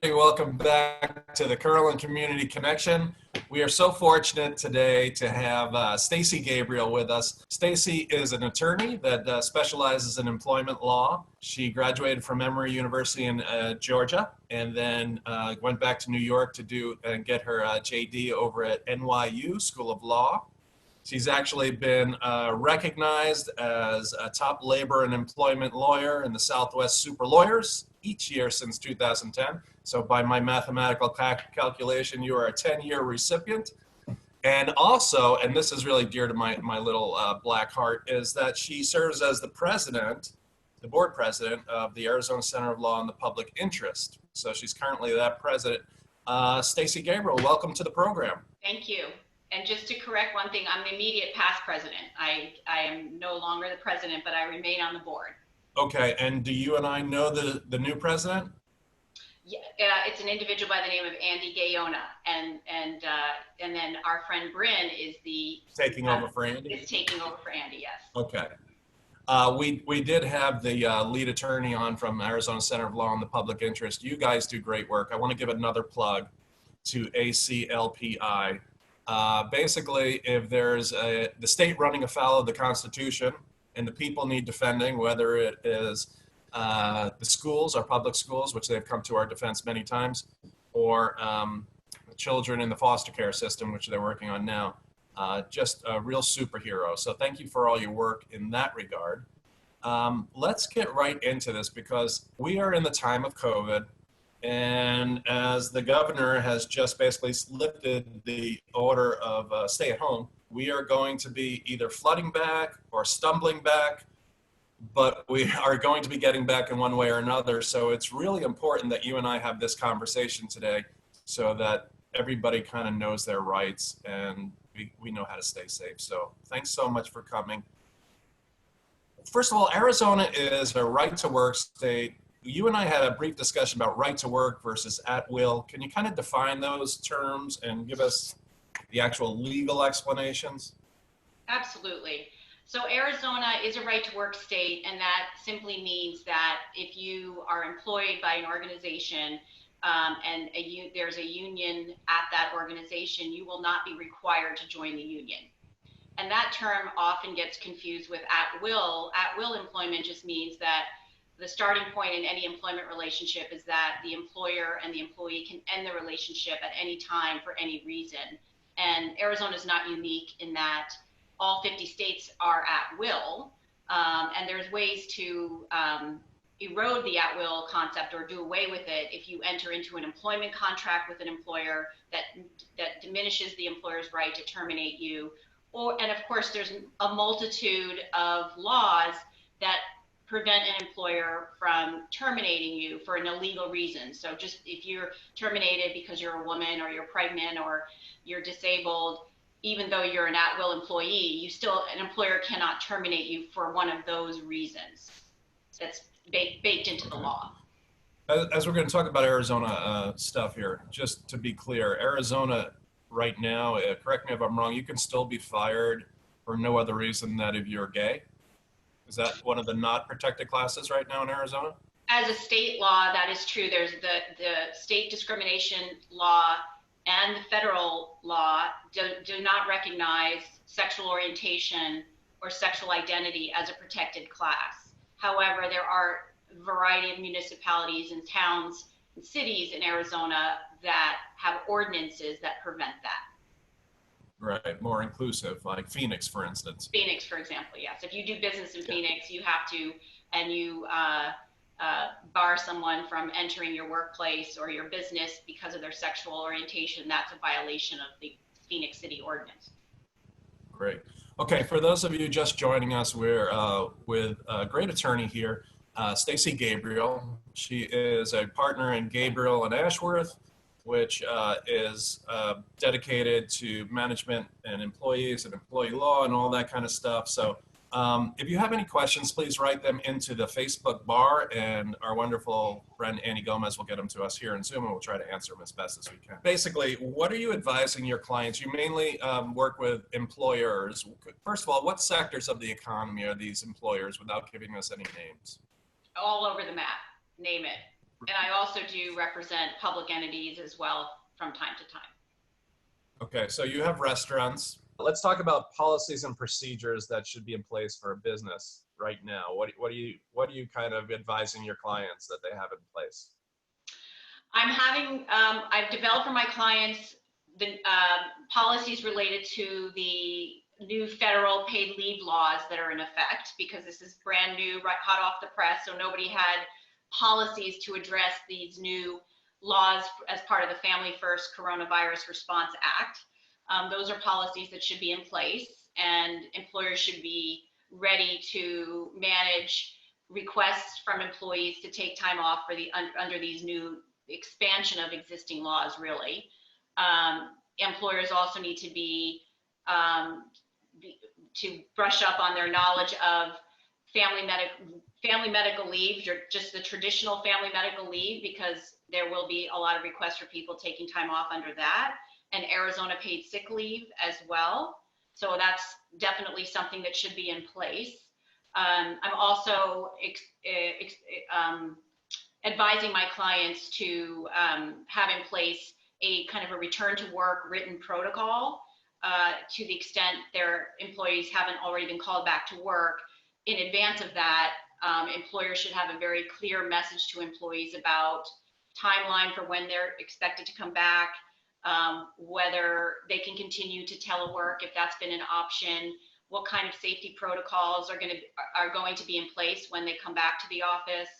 Welcome back to the Curlin Community Connection. We are so fortunate today to have Stacy Gabriel with us. Stacy is an attorney that specializes in employment law. She graduated from Emory University in Georgia and then went back to New York to do and get her JD over at NYU School of Law. She's actually been recognized as a top labor and employment lawyer in the Southwest Super Lawyers each year since 2010. So by my mathematical calculation, you are a 10-year recipient. And also, and this is really dear to my little black heart, is that she serves as the president, the board president of the Arizona Center of Law and the Public Interest. So she's currently that president. Stacy Gabriel, welcome to the program. Thank you. And just to correct one thing, I'm the immediate past president. I am no longer the president, but I remain on the board. Okay, and do you and I know the new president? Yeah, it's an individual by the name of Andy Gayona, and then our friend Bryn is taking over for Andy. Is taking over for Andy, yes. Okay. We did have the lead attorney on from Arizona Center of Law and the Public Interest. You guys do great work. I want to give another plug to ACLPI. Basically, if there's the state running afoul of the Constitution and the people need defending, whether it is the schools, our public schools, which they've come to our defense many times, or children in the foster care system, which they're working on now, just a real superhero. So thank you for all your work in that regard. Let's get right into this because we are in the time of COVID. And as the governor has just basically lifted the order of stay at home, we are going to be either flooding back or stumbling back, but we are going to be getting back in one way or another. So it's really important that you and I have this conversation today so that everybody kind of knows their rights and we know how to stay safe. So thanks so much for coming. First of all, Arizona is a right to work state. You and I had a brief discussion about right to work versus at will. Can you kind of define those terms and give us the actual legal explanations? Absolutely. So Arizona is a right to work state, and that simply means that if you are employed by an organization and there's a union at that organization, you will not be required to join the union. And that term often gets confused with at will. At will employment just means that the starting point in any employment relationship is that the employer and the employee can end the relationship at any time for any reason. And Arizona is not unique in that all 50 states are at will. And there's ways to erode the at will concept or do away with it if you enter into an employment contract with an employer that diminishes the employer's right to terminate you. And of course, there's a multitude of laws that prevent an employer from terminating you for an illegal reason. So just if you're terminated because you're a woman or you're pregnant or you're disabled, even though you're an at-will employee, an employer cannot terminate you for one of those reasons. That's baked into the law. As we're going to talk about Arizona stuff here, just to be clear, Arizona right now, correct me if I'm wrong, you can still be fired for no other reason than if you're gay. Is that one of the not protected classes right now in Arizona? As a state law, that is true. There's the state discrimination law and the federal law do not recognize sexual orientation or sexual identity as a protected class. However, there are a variety of municipalities and towns and cities in Arizona that have ordinances that prevent that. Right, more inclusive, like Phoenix, for instance. Phoenix, for example, yes. If you do business in Phoenix, you have to, and you bar someone from entering your workplace or your business because of their sexual orientation, that's a violation of the Phoenix City Ordinance. Great. Okay, for those of you just joining us, we're with a great attorney here, Stacy Gabriel. She is a partner in Gabriel and Ashworth, which is dedicated to management and employees and employee law and all that kind of stuff. So if you have any questions, please write them into the Facebook bar, and our wonderful friend Annie Gomez will get them to us here in Zoom, and we'll try to answer them as best as we can. Basically, what are you advising your clients? You mainly work with employers. First of all, what sectors of the economy are these employers without giving us any names? All over the map, name it. And I also do represent public entities as well from time to time. Okay, so you have restaurants. Let's talk about policies and procedures that should be in place for a business right now. What are you kind of advising your clients that they have in place? I've developed for my clients the policies related to the new federal paid leave laws that are in effect, because this is brand new, right, hot off the press. So nobody had policies to address these new laws as part of the Family First Coronavirus Response Act. Those are policies that should be in place, and employers should be ready to manage requests from employees to take time off for under these new expansion of existing laws, really. Employers also need to brush up on their knowledge of family medical leave, just the traditional family medical leave, because there will be a lot of requests for people taking time off under that, and Arizona paid sick leave as well. So that's definitely something that should be in place. I'm also advising my clients to have in place a kind of a return to work written protocol to the extent their employees haven't already been called back to work. In advance of that, employers should have a very clear message to employees about timeline for when they're expected to come back, whether they can continue to telework if that's been an option, what kind of safety protocols are going to be in place when they come back to the office,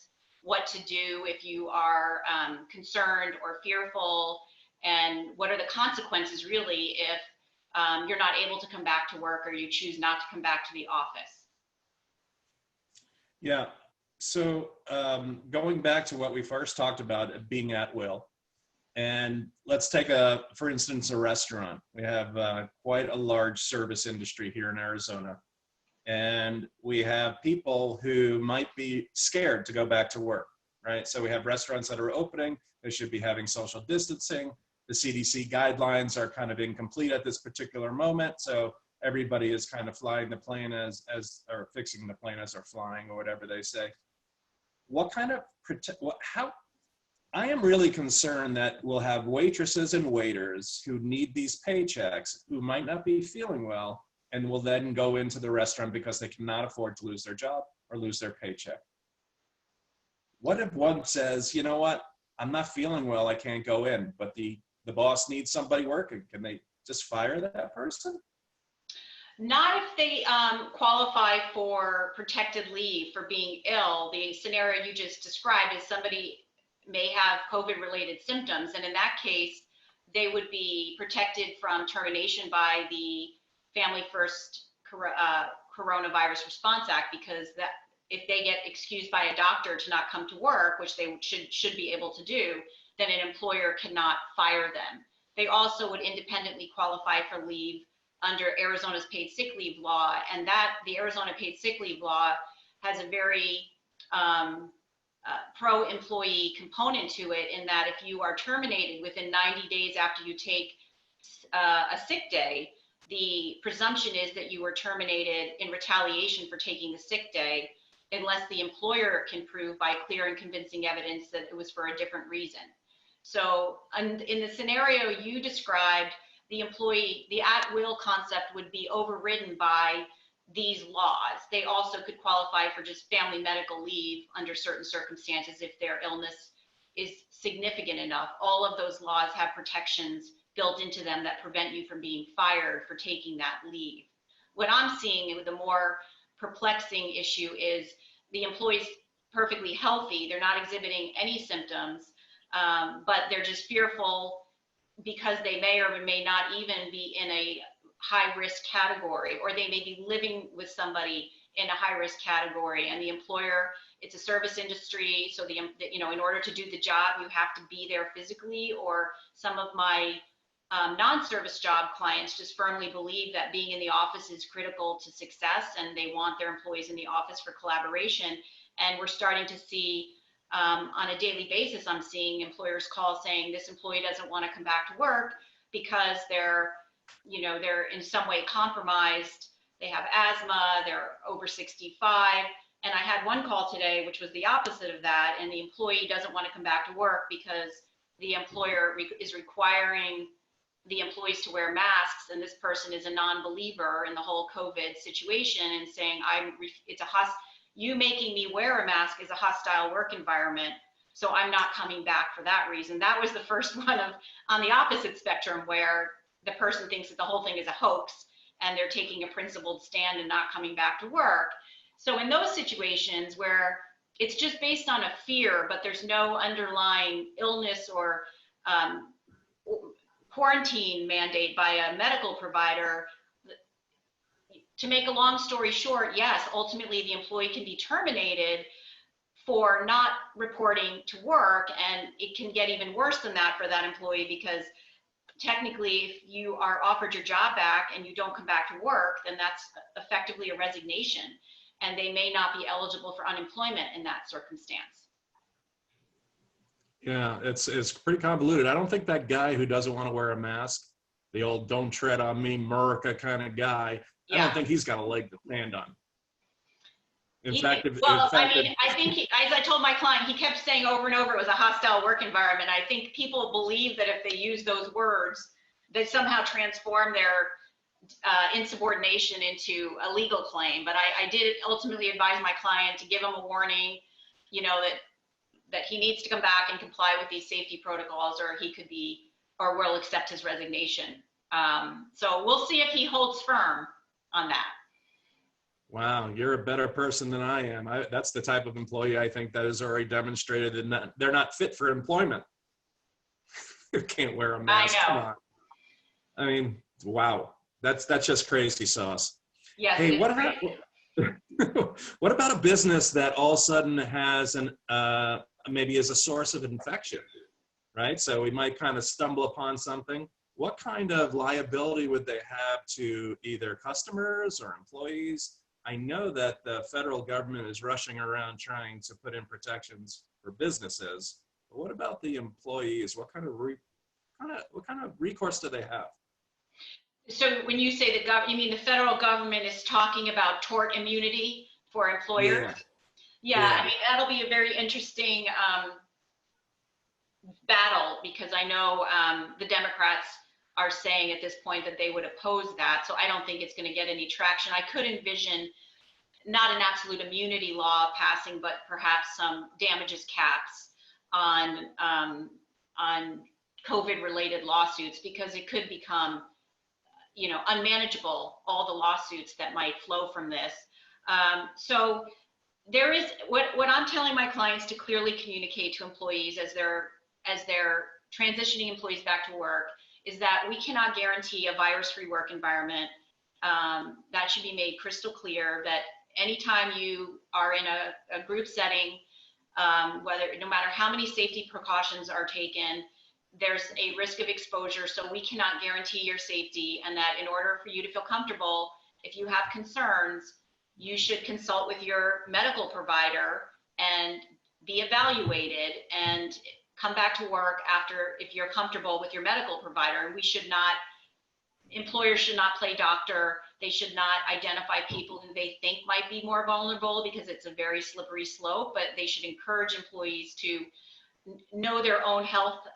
what to do if you are concerned or fearful, and what are the consequences really if you're not able to come back to work or you choose not to come back to the office. Yeah, so going back to what we first talked about, being at will, and let's take for instance, a restaurant. We have quite a large service industry here in Arizona. And we have people who might be scared to go back to work, right? So we have restaurants that are opening. They should be having social distancing. The CDC guidelines are kind of incomplete at this particular moment. So everybody is kind of flying the plane or fixing the plane as they're flying, or whatever they say. I am really concerned that we'll have waitresses and waiters who need these paychecks, who might not be feeling well, and will then go into the restaurant because they cannot afford to lose their job or lose their paycheck. What if one says, you know what, I'm not feeling well, I can't go in, but the boss needs somebody working. Can they just fire that person? Not if they qualify for protected leave for being ill. The scenario you just described is somebody may have COVID-related symptoms, and in that case, they would be protected from termination by the Family First Coronavirus Response Act, because that if they get excused by a doctor to not come to work, which they should be able to do, then an employer cannot fire them. They also would independently qualify for leave under Arizona's paid sick leave law, and that the Arizona paid sick leave law has a very pro-employee component to it, in that if you are terminated within 90 days after you take a sick day, the presumption is that you were terminated in retaliation for taking the sick day, unless the employer can prove by clear and convincing evidence that it was for a different reason. So in the scenario you described, the at-will concept would be overridden by these laws. They also could qualify for just family medical leave under certain circumstances if their illness is significant enough. All of those laws have protections built into them that prevent you from being fired for taking that leave. What I'm seeing with the more perplexing issue is the employee's perfectly healthy, they're not exhibiting any symptoms, but they're just fearful because they may or may not even be in a high risk category, or they may be living with somebody in a high risk category, and the employer, it's a service industry, so in order to do the job you have to be there physically. Or some of my non-service job clients just firmly believe that being in the office is critical to success, and they want their employees in the office for collaboration. And we're starting to see on a daily basis, I'm seeing employers call saying this employee doesn't want to come back to work because they're in some way compromised. They have asthma, they're over 65, And I had one call today, which was the opposite of that. And the employee doesn't want to come back to work because the employer is requiring the employees to wear masks. And this person is a non-believer in the whole COVID situation and saying, you making me wear a mask is a hostile work environment. So I'm not coming back for that reason. That was the first one on the opposite spectrum, where the person thinks that the whole thing is a hoax and they're taking a principled stand and not coming back to work. So in those situations where it's just based on a fear, but there's no underlying illness or quarantine mandate by a medical provider, to make a long story short, yes, ultimately the employee can be terminated for not reporting to work, and it can get even worse than that for that employee, because technically if you are offered your job back and you don't come back to work, then that's effectively a resignation, and they may not be eligible for unemployment in that circumstance. Yeah, it's pretty convoluted. I don't think that guy who doesn't want to wear a mask, the old "don't tread on me, America" kind of guy, I don't think he's got a leg to stand on. I think as I told my client, he kept saying over and over it was a hostile work environment. I think people believe that if they use those words, they somehow transform their insubordination into a legal claim. But I did ultimately advise my client to give him a warning, that he needs to come back and comply with these safety protocols, or he could be, or will accept his resignation. So we'll see if he holds firm on that. Wow, you're a better person than I am. That's the type of employee I think that has already demonstrated that they're not fit for employment. You can't wear a mask. I know. Come on. I mean, wow, that's just crazy sauce. Yes. Hey, what about a business that all of a sudden has maybe is a source of infection, right? So we might kind of stumble upon something. What kind of liability would they have to either customers or employees? I know that the federal government is rushing around trying to put in protections for businesses, but what about the employees? What kind of recourse do they have? So when you say you mean the federal government is talking about tort immunity for employers? Yeah. I mean, that'll be a very interesting battle, because I know the Democrats are saying at this point that they would oppose that. So I don't think it's going to get any traction. I could envision not an absolute immunity law passing, but perhaps some damages caps on COVID-related lawsuits, because it could become, unmanageable, all the lawsuits that might flow from this. So there is what I'm telling my clients to clearly communicate to employees as they're transitioning employees back to work is that we cannot guarantee a virus-free work environment. That should be made crystal clear, that anytime you are in a group setting, no matter how many safety precautions are taken, there's a risk of exposure, so we cannot guarantee your safety, and that in order for you to feel comfortable, if you have concerns, you should consult with your medical provider and be evaluated and come back to work after, if you're comfortable with your medical provider. Employers should not play doctor. They should not identify people who they think might be more vulnerable, because it's a very slippery slope, but they should encourage employees to know their own health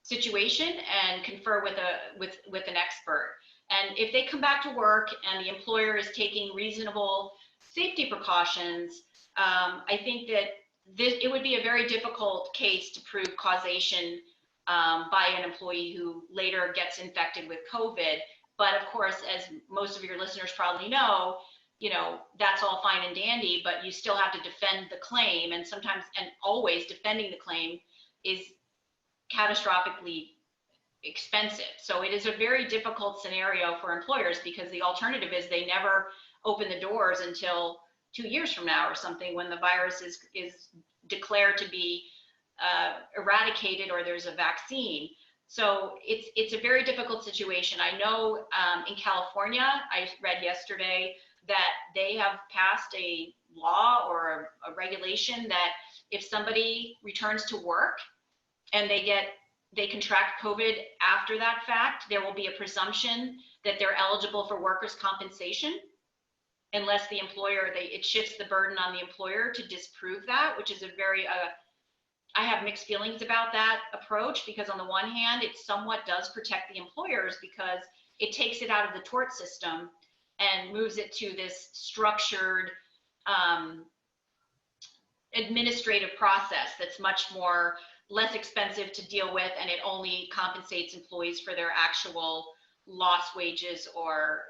situation and confer with an expert. And if they come back to work and the employer is taking reasonable safety precautions, I think that it would be a very difficult case to prove causation by an employee who later gets infected with COVID. But of course, as most of your listeners probably know, that's all fine and dandy, but you still have to defend the claim. And sometimes, and always, defending the claim is catastrophically expensive. So it is a very difficult scenario for employers, because the alternative is they never open the doors until 2 years from now or something, when the virus is declared to be eradicated or there's a vaccine. So it's a very difficult situation. I know in California, I read yesterday that they have passed a law or a regulation that if somebody returns to work and they contract COVID after that fact, there will be a presumption that they're eligible for workers' compensation. unless the employer, it shifts the burden on the employer to disprove that, which is a very, I have mixed feelings about that approach, because on the one hand, it somewhat does protect the employers because it takes it out of the tort system and moves it to this structured administrative process that's much more less expensive to deal with, and it only compensates employees for their actual lost wages or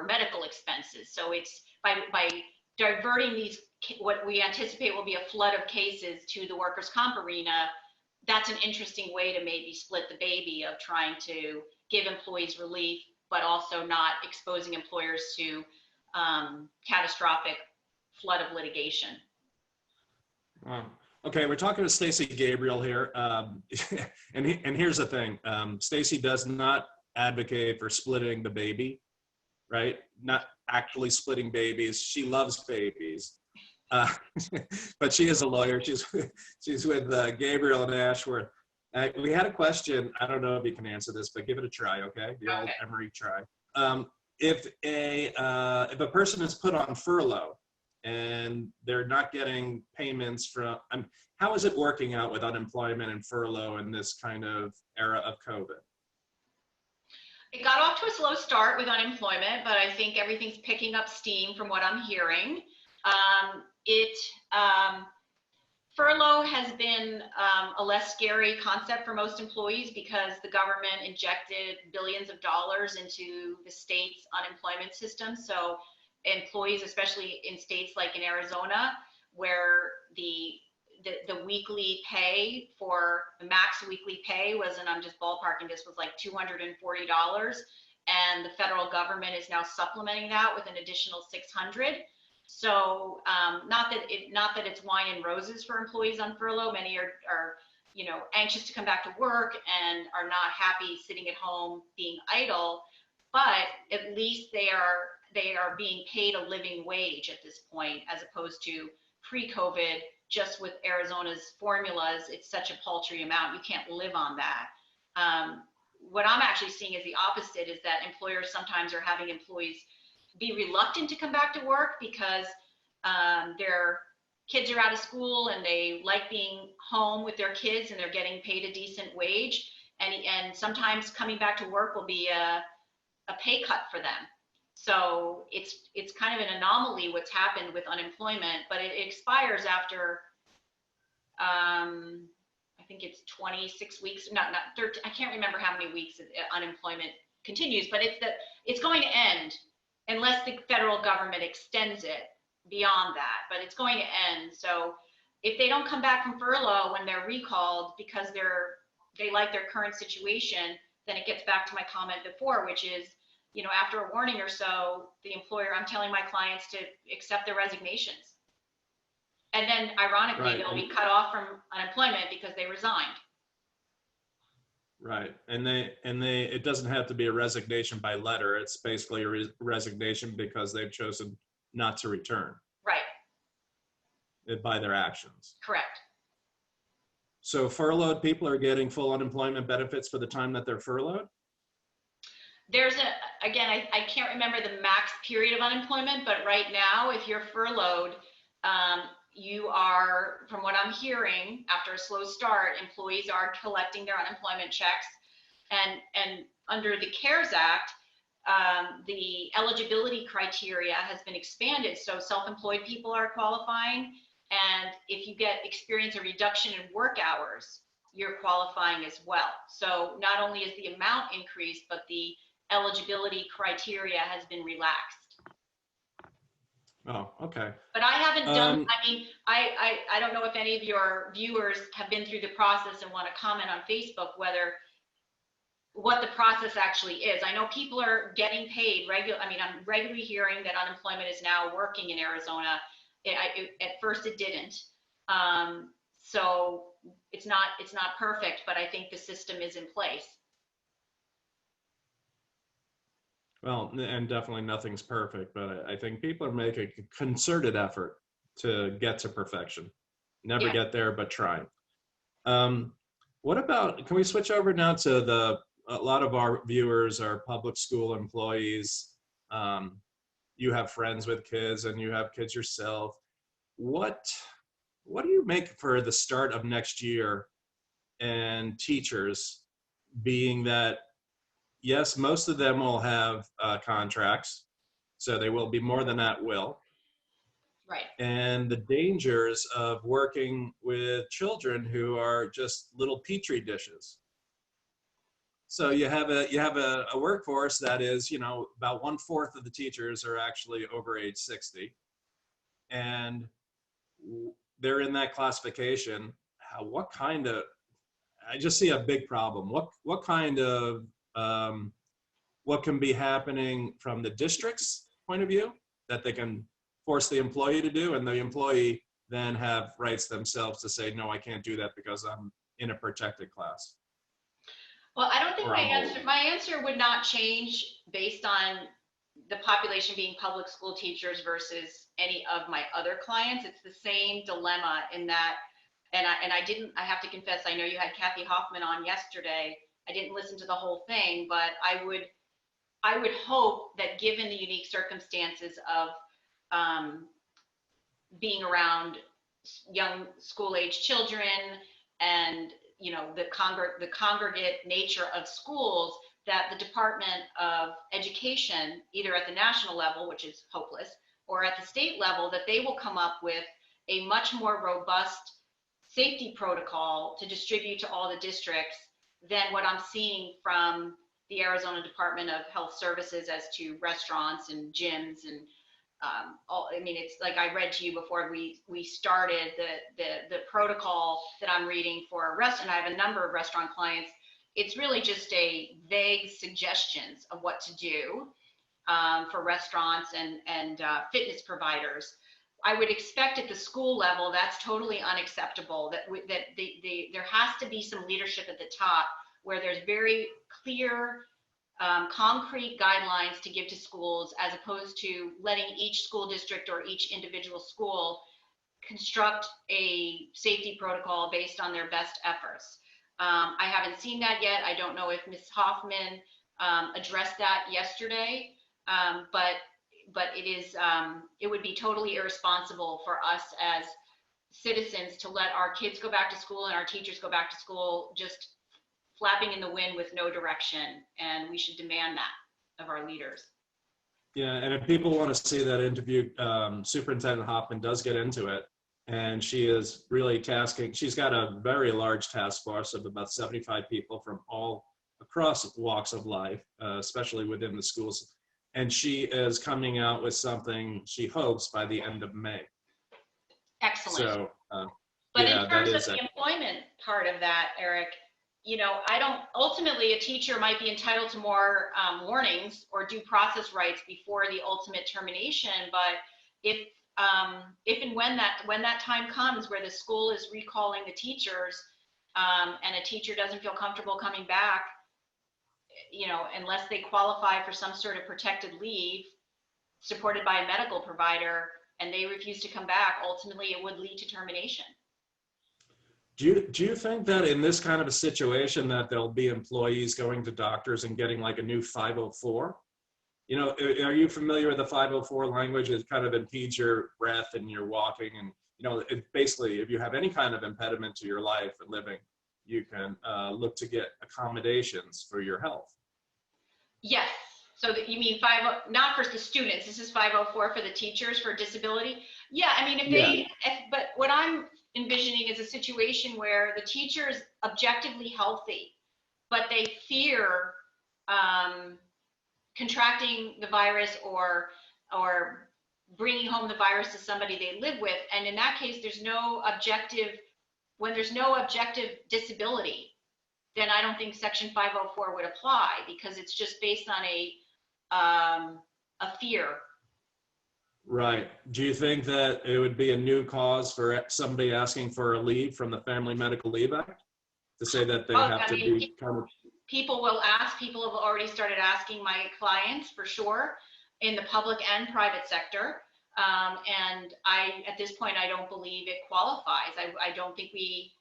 medical expenses. So it's by diverting these, what we anticipate will be a flood of cases, to the workers' comp arena. That's an interesting way to maybe split the baby of trying to give employees relief, but also not exposing employers to catastrophic flood of litigation. Okay, we're talking to Stacy Gabriel here, and here's the thing: Stacy does not advocate for splitting the baby, right? Not actually splitting babies. She loves babies, but she is a lawyer. She's with Gabriel and Ashworth. We had a question. I don't know if you can answer this, but give it a try, okay? The old Emory try. If a person is put on furlough and they're not getting payments from, how is it working out with unemployment and furlough in this kind of era of COVID? It got off to a slow start with unemployment, but I think everything's picking up steam from what I'm hearing. Furlough has been a less scary concept for most employees because the government injected billions of dollars into the state's unemployment system. So employees, especially in states like in Arizona, where the weekly pay for the max weekly pay was, and I'm just ballparking this, was like $240, and the federal government is now supplementing that with an additional $600. So not that it's wine and roses for employees on furlough. Many are anxious to come back to work and are not happy sitting at home being idle, but at least they are being paid a living wage at this point, as opposed to pre-COVID. Just with Arizona's formulas, it's such a paltry amount, you can't live on that. What I'm actually seeing is the opposite, is that employers sometimes are having employees be reluctant to come back to work because their kids are out of school and they like being home with their kids and they're getting paid a decent wage. And sometimes coming back to work will be a pay cut for them. So it's kind of an anomaly what's happened with unemployment, but it expires after, I think it's 26 weeks, not 13, I can't remember how many weeks unemployment continues, but it's going to end unless the federal government extends it beyond that, but it's going to end. So if they don't come back from furlough when they're recalled because they like their current situation, then it gets back to my comment before, which is, after a warning or so, the employer, I'm telling my clients to accept their resignations. And then ironically, they'll be cut off from unemployment because they resigned. Right, and it doesn't have to be a resignation by letter. It's basically a resignation because they've chosen not to return. Right. By their actions. Correct. So furloughed people are getting full unemployment benefits for the time that they're furloughed? There's again, I can't remember the max period of unemployment, but right now, if you're furloughed, you are, from what I'm hearing, after a slow start, employees are collecting their unemployment checks. And under the CARES Act, the eligibility criteria has been expanded. So self-employed people are qualifying. And if you experience a reduction in work hours, you're qualifying as well. So not only is the amount increased, but the eligibility criteria has been relaxed. Oh, okay. But I haven't done, I don't know if any of your viewers have been through the process and want to comment on Facebook what the process actually is. I know people are getting paid I'm regularly hearing that unemployment is now working in Arizona. At first it didn't. So it's not perfect, but I think the system is in place. Well, and definitely nothing's perfect, but I think people are making a concerted effort to get to perfection. Never get there, but try. What about, can we switch over now to a lot of our viewers are public school employees. you have friends with kids and you have kids yourself. What do you make for the start of next year and teachers, being that, yes, most of them will have contracts, so they will be more than at will, Right. and the dangers of working with children who are just little petri dishes. So you have a workforce that is, about 1/4 of the teachers are actually over age 60, and they're in that classification. What kind of, I just see a big problem. What kind of what can be happening from the district's point of view that they can force the employee to do, and the employee then have rights themselves to say, no, I can't do that because I'm in a protected class. Well, I don't think Or my answer would not change based on the population being public school teachers versus any of my other clients. It's the same dilemma in that, and I have to confess, I know you had Kathy Hoffman on yesterday. I didn't listen to the whole thing, but I would hope that given the unique circumstances of being around young school-age children and the congregate nature of schools, that the Department of Education, either at the national level, which is hopeless, or at the state level, that they will come up with a much more robust safety protocol to distribute to all the districts than what I'm seeing from the Arizona Department of Health Services as to restaurants and gyms and it's like I read to you before we started the protocol that I'm reading for a restaurant. I have a number of restaurant clients. It's really just a vague suggestions of what to do for restaurants and fitness providers. I would expect at the school level that's totally unacceptable. There has to be some leadership at the top where there's very clear concrete guidelines to give to schools, as opposed to letting each school district or each individual school construct a safety protocol based on their best efforts. I haven't seen that yet. I don't know if Ms. Hoffman addressed that yesterday, but it would be totally irresponsible for us as citizens to let our kids go back to school and our teachers go back to school just flapping in the wind with no direction, and we should demand that of our leaders. Yeah, and if people want to see that interview, Superintendent Hoffman does get into it, and she is really tasking. She's got a very large task force of about 75 people from all across walks of life, especially within the schools, and she is coming out with something she hopes by the end of May. Excellent. So, but yeah, in terms that of is the employment part of that, Eric, I don't, ultimately a teacher might be entitled to more warnings or due process rights before the ultimate termination. But if and when that time comes where the school is recalling the teachers and a teacher doesn't feel comfortable coming back, unless they qualify for some sort of protected leave supported by a medical provider, and they refuse to come back, ultimately it would lead to termination. Do you think that in this kind of a situation that there'll be employees going to doctors and getting like a new 504? Are you familiar with the 504 language? It kind of impedes your breath and your walking, and it basically, if you have any kind of impediment to your life and living, you can look to get accommodations for your health. Yes. So that you mean not for the students, this is 504 for the teachers for disability. Yeah, I mean, but what I'm envisioning is a situation where the teacher is objectively healthy, but they fear contracting the virus or bringing home the virus to somebody they live with. And in that case, when there's no objective disability, then I don't think Section 504 would apply, because it's just based on a fear. Right. Do you think that it would be a new cause for somebody asking for a leave from the Family Medical Leave Act to say that they have to be kind of... People will ask. People have already started asking my clients, for sure, in the public and private sector. And at this point, I don't believe it qualifies. I don't think we,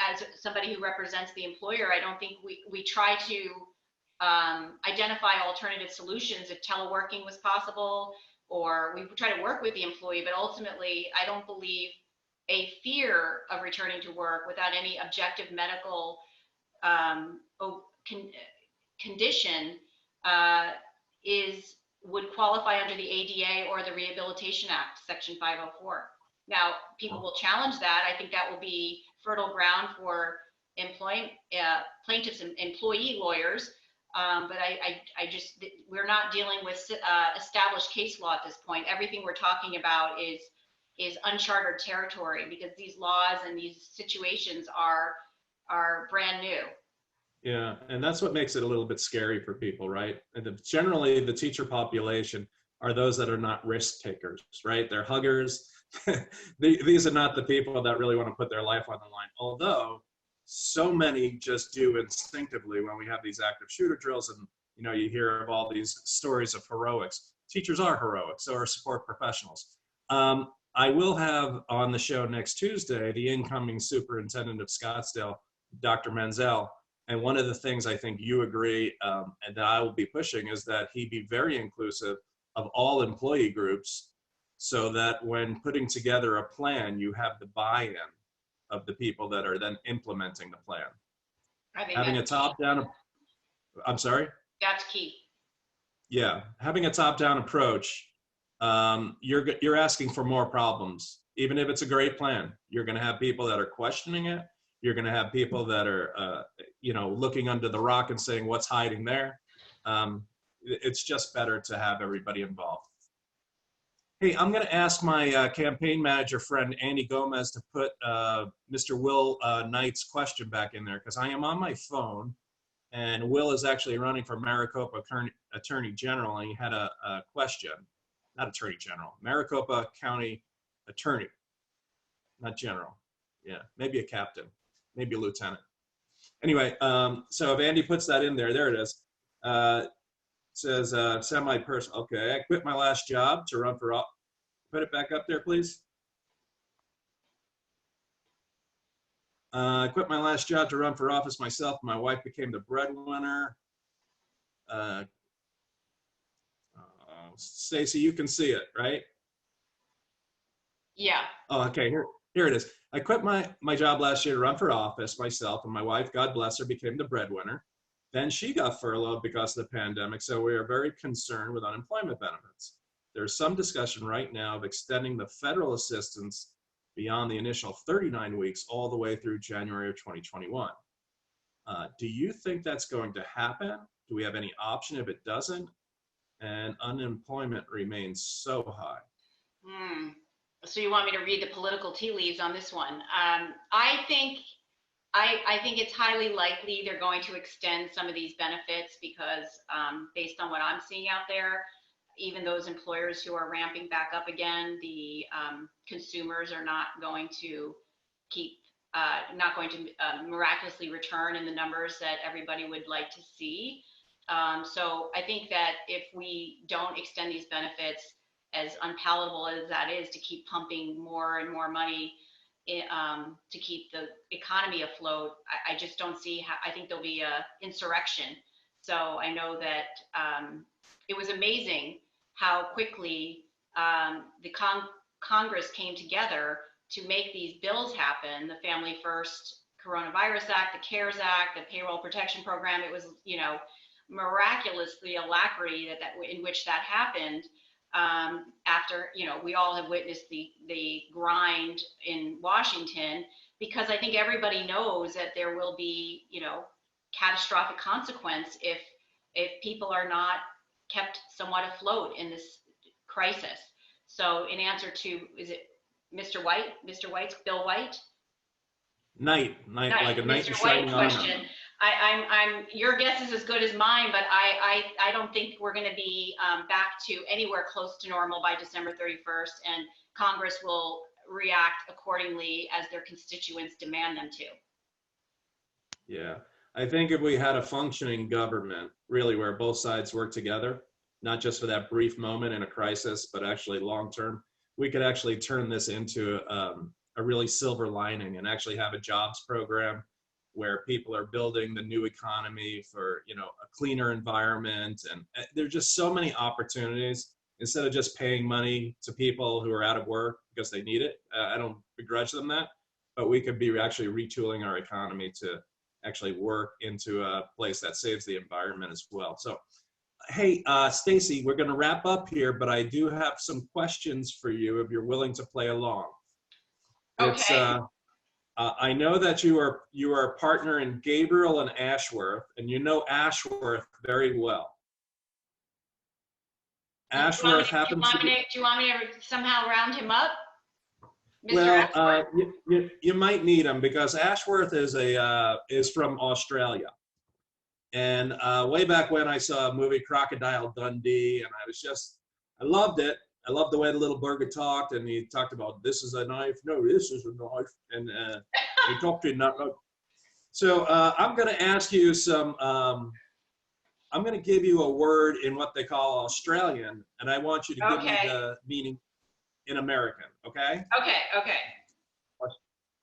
as somebody who represents the employer, I don't think we try to identify alternative solutions. If teleworking was possible, or we try to work with the employee, but ultimately, I don't believe a fear of returning to work without any objective medical um, condition uh, would qualify under the ADA or the Rehabilitation Act, Section 504. Now, people will challenge that. I think that will be fertile ground for plaintiffs and employee lawyers. But we're not dealing with established case law at this point. Everything we're talking about is uncharted territory, because these laws and these situations are brand new. Yeah, and that's what makes it a little bit scary for people, right? And generally, the teacher population are those that are not risk takers, right? They're huggers. These are not the people that really want to put their life on the line. Although so many just do instinctively when we have these active shooter drills, and you hear of all these stories of heroics. Teachers are heroic, so are support professionals. I will have on the show next Tuesday the incoming superintendent of Scottsdale, Dr. Menzel. And one of the things I think you agree and that I will be pushing is that he be very inclusive of all employee groups, so that when putting together a plan, you have the buy-in of the people that are then implementing the plan. I think Having a top-down, I'm sorry? That's key. Yeah, having a top-down approach, you're asking for more problems. Even if it's a great plan, you're going to have people that are questioning it. You're going to have people that are, looking under the rock and saying, what's hiding there? It's just better to have everybody involved. Hey, I'm going to ask my campaign manager friend, Andy Gomez, to put Mr. Will Knight's question back in there, because I am on my phone, and Will is actually running for Maricopa Attorney General, and he had a question. Not Attorney General, Maricopa County Attorney, not General. Yeah, maybe a captain, maybe a lieutenant. Anyway, so if Andy puts that in there, there it is. Says semi-personal. Okay, I quit my last job to run for office. Put it back up there, please. I quit my last job to run for office myself. My wife became the breadwinner. Stacy, you can see it, right? Yeah. Oh, okay, here it is. I quit my job last year to run for office myself, and my wife, God bless her, became the breadwinner. Then she got furloughed because of the pandemic, so we are very concerned with unemployment benefits. There's some discussion right now of extending the federal assistance beyond the initial 39 weeks all the way through January of 2021. Do you think that's going to happen? Do we have any option if it doesn't? And unemployment remains so high. So you want me to read the political tea leaves on this one? I think it's highly likely they're going to extend some of these benefits, because based on what I'm seeing out there, even those employers who are ramping back up again, the consumers are not going to miraculously return in the numbers that everybody would like to see. So I think that if we don't extend these benefits, as unpalatable as that is, to keep pumping more and more money to keep the economy afloat, I just don't see how. I think there'll be a insurrection. So I know that it was amazing how quickly the Congress came together to make these bills happen. The Family First Coronavirus Act, the CARES Act, the Payroll Protection Program. It was, miraculously alacrity in which that happened. After, we all have witnessed the grind in Washington, because I think everybody knows that there will be, catastrophic consequence if people are not kept somewhat afloat in this crisis. So in answer to, is it Mr. White? Mr. White's Bill White? Knight, like a knight in Mr. shining White armor. question. I'm your guess is as good as mine, but I don't think we're going to be back to anywhere close to normal by December 31st, and Congress will react accordingly as their constituents demand them to. Yeah, I think if we had a functioning government, really, where both sides work together, not just for that brief moment in a crisis, but actually long term, we could actually turn this into a really silver lining and actually have a jobs program where people are building the new economy for, a cleaner environment. And there's just so many opportunities instead of just paying money to people who are out of work because they need it. I don't begrudge them that, but we could be actually retooling our economy to actually work into a place that saves the environment as well. So, hey, Stacy, we're going to wrap up here, but I do have some questions for you if you're willing to play along. It's, Okay. I know that you are a partner in Gabriel and Ashworth, and you know Ashworth very well. Ashworth happens to be. Do you want me to somehow round him up, Mr. Well, Ashworth? you might need him because Ashworth is from Australia, and way back when I saw a movie Crocodile Dundee, and I loved it. I loved the way the little burger talked, and he talked about this is a knife, no, this is a knife, and he talked in that. So I'm going to ask you some. I'm going to give you a word in what they call Australian, and I want you to give me the meaning in American. Okay? Okay.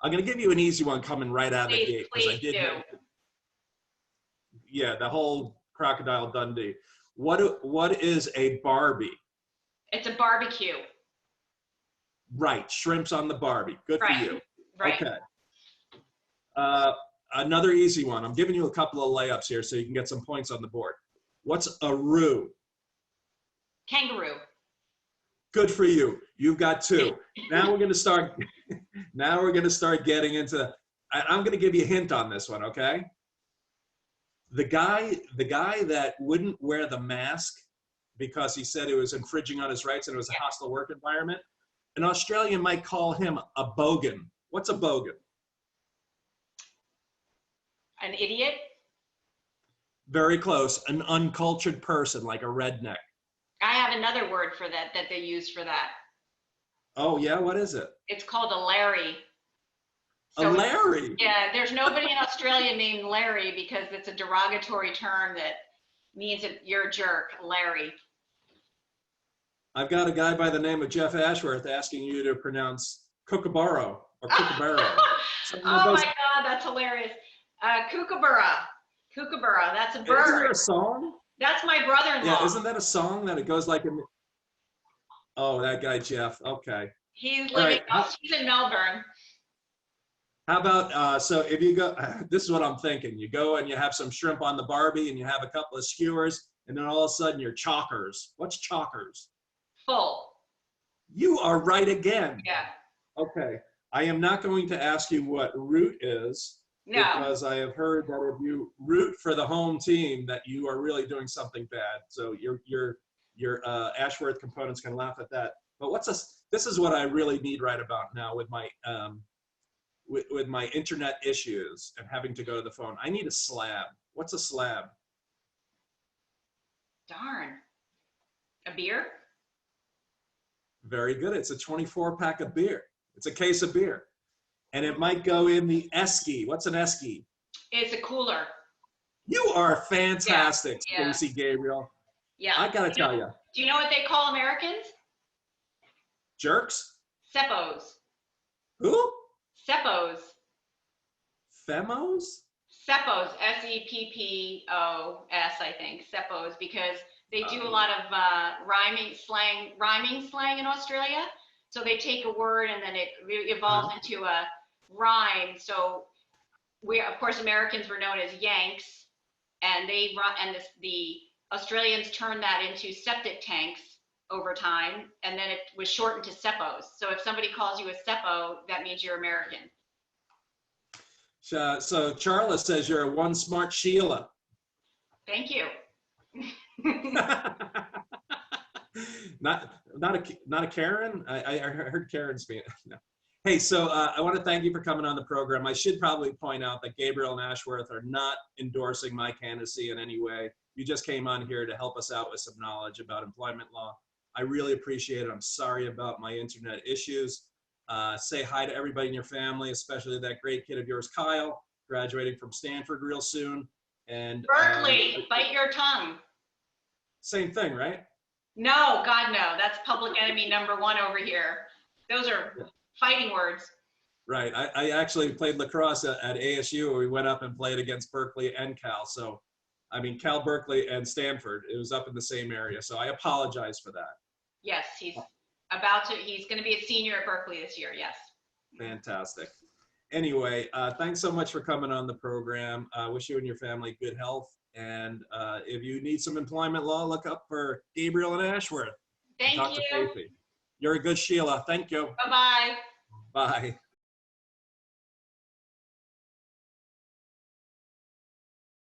I'm going to give you an easy one coming right out of the gate because I Please did. do. Yeah, the whole Crocodile Dundee. What is a Barbie? It's a barbecue. Right, shrimps on the Barbie. Good for you. Right. Okay. Another easy one. I'm giving you a couple of layups here so you can get some points on the board. What's a roo? Kangaroo. Good for you. You've got two. Now we're going to start. Now we're going to start getting into. I'm going to give you a hint on this one. Okay. The guy that wouldn't wear the mask because he said it was infringing on his rights and it was a hostile work environment. An Australian might call him a bogan. What's a bogan? An idiot. Very close. An uncultured person, like a redneck. I have another word for that they use for that. Oh yeah, what is it? It's called a Larry. A Larry? Yeah, there's nobody in Australia named Larry because it's a derogatory term that means that you're a jerk, Larry. I've got a guy by the name of Jeff Ashworth asking you to pronounce Kookaburra or Kookaburra. Oh my God, that's hilarious. Kookaburra. Kookaburra, that's a bird. Isn't there a song? That's my brother-in-law. Yeah, isn't that a song that it goes like in? Oh, that guy Jeff. Okay. He's living. He's in Melbourne. How about so if you go? This is what I'm thinking. You go and you have some shrimp on the Barbie, and you have a couple of skewers, and then all of a sudden you're chockers. What's chockers? Full. You are right again. Yeah. Okay. I am not going to ask you what root is. No. Because I have heard that if you root for the home team, that you are really doing something bad. So your Ashworth components can laugh at that. But this is what I really need right about now with my with my internet issues and having to go to the phone. I need a slab. What's a slab? Darn. A beer? Very good. It's a 24-pack of beer. It's a case of beer. And it might go in the esky. What's an esky? It's a cooler. You are fantastic, Yeah. Stacy Gabriel. Yeah. I gotta tell you. Do you know what they call Americans? Jerks? Seppos. Who? Seppos. Femos? Seppos. Seppos, I think. Seppos, because they do a lot of rhyming slang in Australia. So they take a word and then it evolves into a rhyme. So of course, Americans were known as Yanks, and the Australians turned that into septic tanks over time, and then it was shortened to Seppos. So if somebody calls you a Seppo, that means you're American. So Charla says you're a one smart Sheila. Thank you. Not a Karen. I heard Karen's being. No. Hey, so I want to thank you for coming on the program. I should probably point out that Gabriel and Ashworth are not endorsing my candidacy in any way. You just came on here to help us out with some knowledge about employment law. I really appreciate it. I'm sorry about my internet issues. Say hi to everybody in your family, especially that great kid of yours, Kyle, graduating from Stanford real soon. And Berkeley, bite your tongue. Same thing, right? No, God, no. That's public enemy #1 over here. Those are fighting words. Right. I actually played lacrosse at ASU, where we went up and played against Berkeley and Cal. So, I mean, Cal, Berkeley, and Stanford. It was up in the same area. So I apologize for that. Yes, he's going to be a senior at Berkeley this year. Yes. Fantastic. Anyway, thanks so much for coming on the program. I wish you and your family good health. And if you need some employment law, look up for Gabriel and Ashworth. Thank Talk you. to Stacy. You're a good Sheila. Thank you. Bye-bye. Bye.